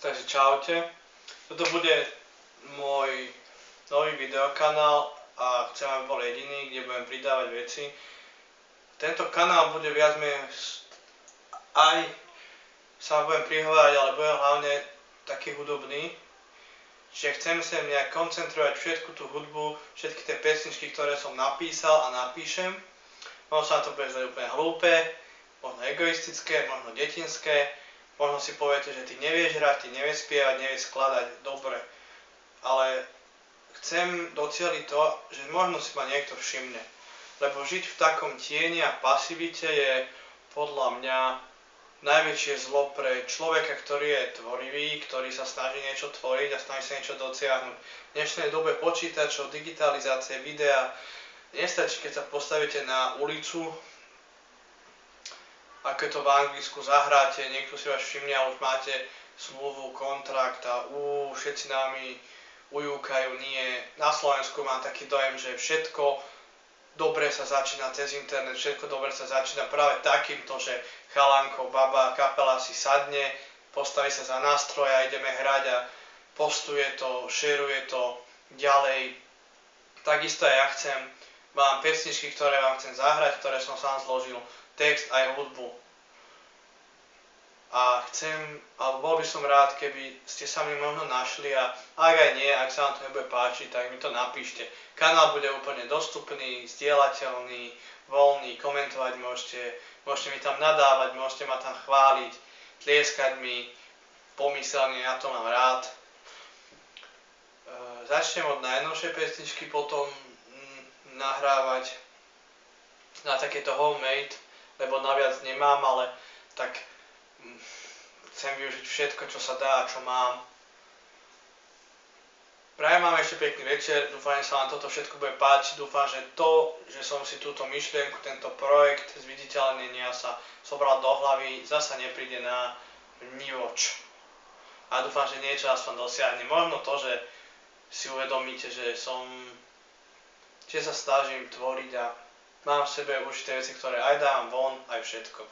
Takže čaute. Toto bude môj nový videokanál a chcem, aby bol jediný, kde budem pridávať veci. Tento kanál bude viac menej aj sa budem prihovárať, ale budem hlavne taký hudobný. Čiže chcem sa nejak koncentrovať všetku tú hudbu, všetky tie pesničky, ktoré som napísal a napíšem. Možno sa na to bude zdať úplne hlúpe, možno egoistické, možno detinské. Možno si poviete, že ty nevieš hrať, ty nevieš spievať, nevieš skladať, dobre. Ale chcem docieliť to, že možno si ma niekto všimne. Lebo žiť v takom tieni a pasivite je podľa mňa najväčšie zlo pre človeka, ktorý je tvorivý, ktorý sa snaží niečo tvoriť a snaží sa niečo dosiahnuť. V dnešnej dobe počítačov, digitalizácie, videa, nestačí, keď sa postavíte na ulicu, ako je to v Anglicku, zahráte, niekto si vás všimne a už máte zmluvu, kontrakt a všetci nami ujúkajú, nie. Na Slovensku mám taký dojem, že všetko dobre sa začína cez internet, všetko dobre sa začína práve takýmto, že chalanko, baba, kapela si sadne, postaví sa za nástroj a ideme hrať a postuje to, šeruje to ďalej. Takisto aj ja chcem, mám pesničky, ktoré vám chcem zahrať, ktoré som sám zložil, text aj hudbu. A alebo bol by som rád, keby ste sa mi možno našli a ak aj nie, ak sa vám to nebude páčiť, tak mi to napíšte. Kanál bude úplne dostupný, zdieľateľný, voľný, komentovať môžete mi tam nadávať, môžete ma tam chváliť, tlieskať mi, pomyselne, ja to mám rád. Začnem od najnovšej pesničky, potom nahrávať na takéto homemade, lebo naviac nemám, ale tak chcem využiť všetko, čo sa dá a čo mám. Prajem vám ešte pekný večer, dúfam, že sa vám toto všetko bude páčiť, dúfam, že to, že som si túto myšlienku, tento projekt zviditeľnenia sa zobral do hlavy, zasa nepríde na nivoč. A dúfam, že niečo aspoň dosiahne. Možno to, že si uvedomíte, že sa snažím tvoriť a mám v sebe určité veci, ktoré aj dám von, aj všetko.